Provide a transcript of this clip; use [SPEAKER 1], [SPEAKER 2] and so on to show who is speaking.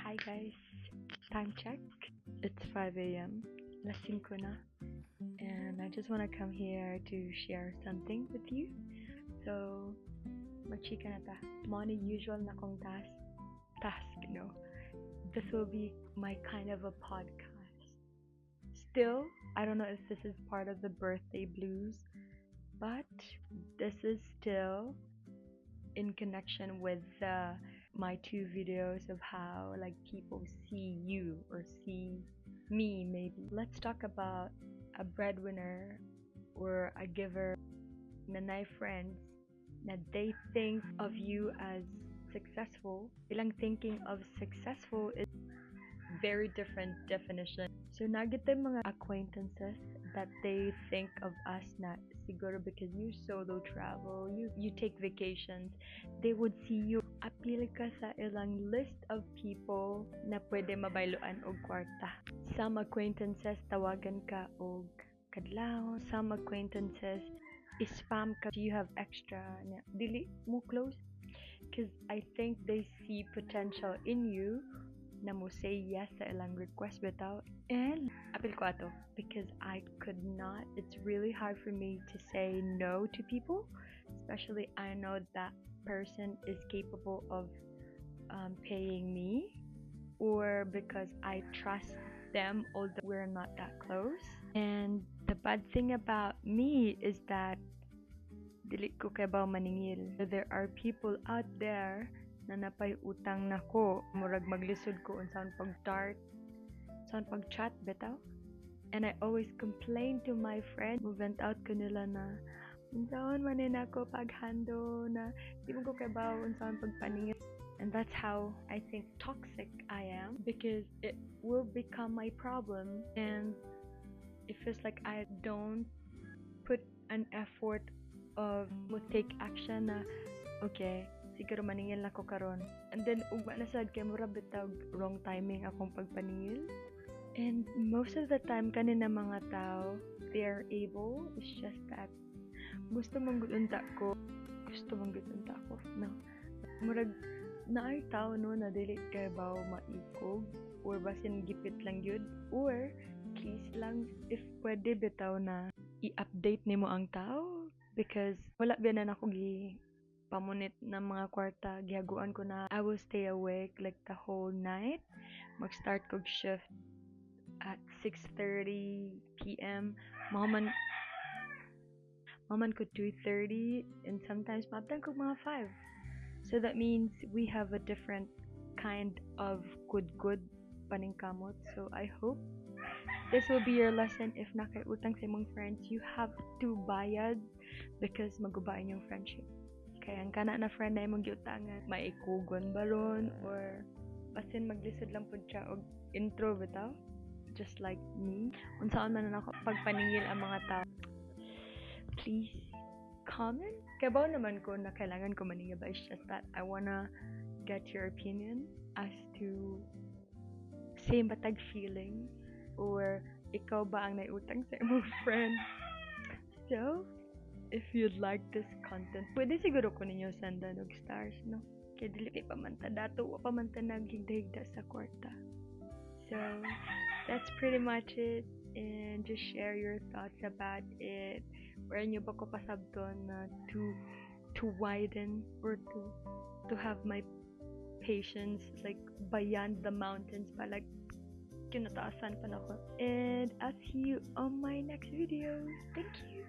[SPEAKER 1] Hi guys, time check. It's 5 a.m. Lasing ko na. And I just want to come here to share something with you. So, magchika na ta. Mga usual na kong task. This will be my kind of a podcast. Still, I don't know if this is part of the birthday blues, but this is still in connection with my two videos of how like people see you or see me maybe. Let's talk about a breadwinner or a giver na friends na they think of you as successful. Ilang thinking of successful is very different definition. So nagita mga acquaintances that they think of us na siguro because you solo travel, you take vacations, they would see you appeal ka sa ilang list of people na pwede mabayloan og kwarta. Some acquaintances tawagan ka og kadlawon, some acquaintances spam ka you have extra na dili mo close because I think they see potential in you na mo say yes sa ilang request bitaw and apil ko ato because I could not. It's really hard for me to say no to people, especially I know that person is capable of paying me or because I trust them although we're not that close. And the bad thing about me is that dili ko kabaw maningil. So there are people out there na napay utang nako murag maglisod ko unsaon pag-start unsaon pag-chat bitaw, and I always complain to my friend who vent out ko nila na unsaon man na ako paghando na di mo ko kabaw unsaon pagpaningil. And that's how I think toxic I am because it will become my problem and it feels like I don't put an effort of mo take action na okay siguro maningil na ko karon. And then ugma na sad kay mura bitag wrong timing akong pagpaningil. And most of the time kanina mga tao, they are able, it's just that gusto mong gudunta ko. No. Murag naay tao no na dili kay baw maikog or basin gipit lang yun or please lang if pwede bitaw na i-update nimo ang tao because wala ba na ako pamunit ng mga kwarta, gihaguan ko na I will stay awake like the whole night. Mag-start kog shift at 6:30 p.m. Maman ko 2:30 and sometimes mabtan ko mga 5. So that means we have a different kind of good paningkamot. So I hope this will be your lesson if nakay-utang sa imong friends, you have to bayad because magubain yung friendship. Kaya ang kana na friend na imong giutangan, maikugon balon or basin maglisod lang pud siya og intro bitaw, just like me. Unsaon man ako pagpaningil ang mga tao. Please comment. Kabaw naman ko na kailangan ko maningil, but it's just that I wanna get your opinion as to same batag feeling or ikaw ba ang naiutang sa imong friend. So, if you'd like this content, pwede siguro ko ninyo sendan og stars, no? Kaya dili kay pamanta dato o pamanta naghigda sa kwarta. So, that's pretty much it. And just share your thoughts about it. Where nyo ba ko pasabton na to widen or to have my patience like beyond the mountains pa like kinataasan pa na ko. And I'll see you on my next videos. Thank you.